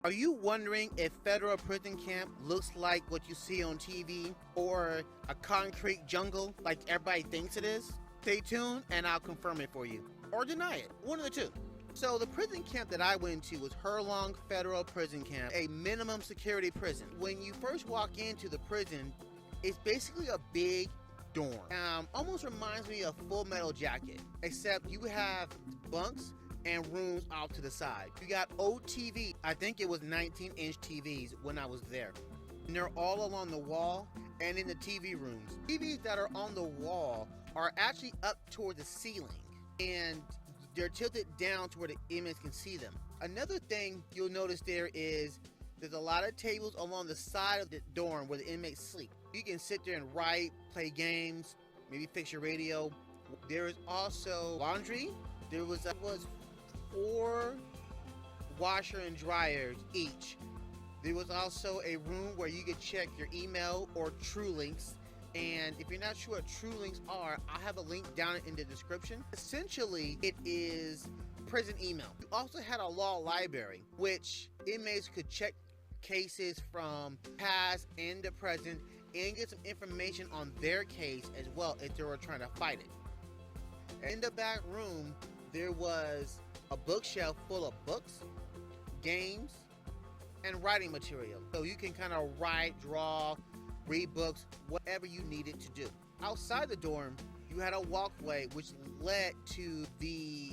Are you wondering if federal prison camp looks like what you see on TV or a concrete jungle like everybody thinks it is? Stay tuned and I'll confirm it for you. Or deny it, one of the two. So the prison camp that I went to was Herlong Federal Prison Camp, a minimum security prison. When you first walk into the prison, it's basically a big dorm. Almost reminds me of Full Metal Jacket, except you have bunks and rooms off to the side. You got old TV. I think it was 19-inch TVs when I was there. And they're all along the wall and in the TV rooms. TVs that are on the wall are actually up toward the ceiling, and they're tilted down to where the inmates can see them. Another thing you'll notice there's a lot of tables along the side of the dorm where the inmates sleep. You can sit there and write, play games, maybe fix your radio. There is also laundry. There was 4 washer and dryers each. There was also a room where you could check your email or True Links. And if you're not sure what True Links are, I'll have a link down in the description. Essentially, it is prison email. You also had a law library, which inmates could check cases from past and the present and get some information on their case as well if they were trying to fight it. In the back room, there was a bookshelf full of books, games, and writing material. So you can kind of write, draw, read books, whatever you needed to do. Outside the dorm, you had a walkway which led to the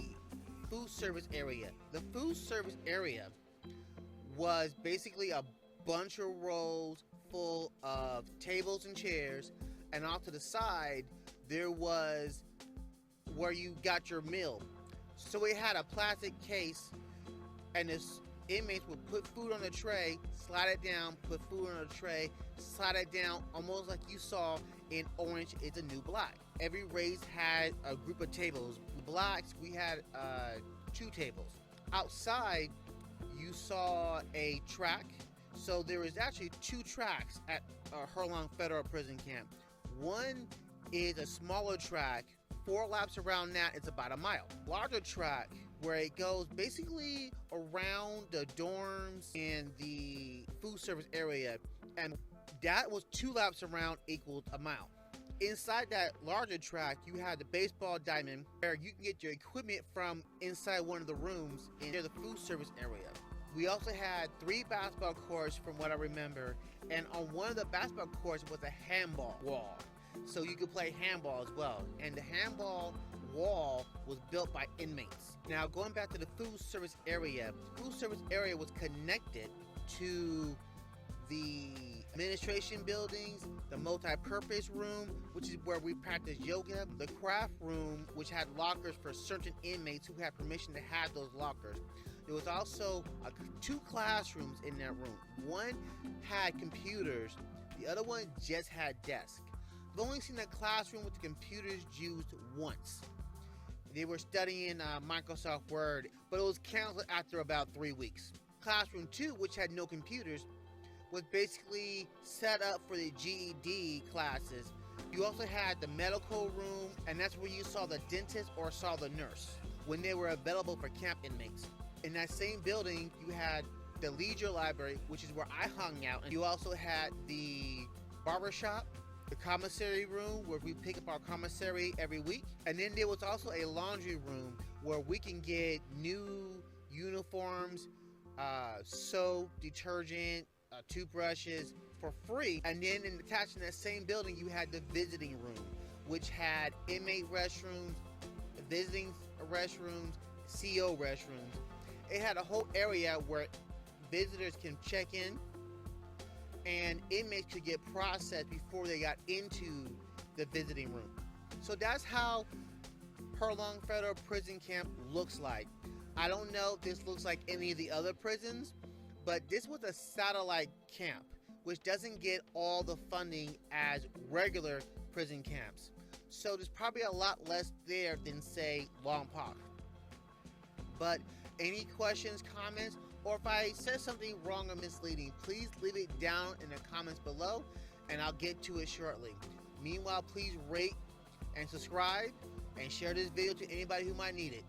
food service area. The food service area was basically a bunch of rows full of tables and chairs, and off to the side, there was where you got your meal. So we had a plastic case, and this inmates would put food on the tray, slide it down, put food on the tray, slide it down, almost like you saw in Orange is the New Black. Every race had a group of tables. Blacks, we had 2 tables. Outside, you saw a track. So there is actually 2 tracks at Herlong Federal Prison Camp. One is a smaller track. 4 laps around that, it's about a mile. Larger track where it goes basically around the dorms and the food service area, and that was 2 laps around equals a mile. Inside that larger track, you had the baseball diamond where you can get your equipment from inside one of the rooms in the food service area. We also had 3 basketball courts from what I remember, and on one of the basketball courts was a handball wall. So you could play handball as well. And the handball wall was built by inmates. Now going back to the food service area was connected to the administration buildings, the multi-purpose room, which is where we practice yoga, the craft room, which had lockers for certain inmates who had permission to have those lockers. There was also 2 classrooms in that room. One had computers, the other one just had desks. I've only seen a classroom with the computers used once. They were studying Microsoft Word, but it was canceled after about 3 weeks. Classroom 2, which had no computers, was basically set up for the GED classes. You also had the medical room, and that's where you saw the dentist or saw the nurse when they were available for camp inmates. In that same building, you had the leisure library, which is where I hung out, and you also had the barbershop, the commissary room where we pick up our commissary every week, and then there was also a laundry room where we can get new uniforms, soap, detergent, toothbrushes for free. And then attached in that same building, you had the visiting room, which had inmate restrooms, visiting restrooms, CO restrooms. It had a whole area where visitors can check in and inmates could get processed before they got into the visiting room. So that's how Herlong Federal Prison Camp looks like. I don't know if this looks like any of the other prisons, but this was a satellite camp, which doesn't get all the funding as regular prison camps. So there's probably a lot less there than, say, Lompoc. But any questions, comments, or if I said something wrong or misleading, please leave it down in the comments below and I'll get to it shortly. Meanwhile, please rate and subscribe and share this video to anybody who might need it.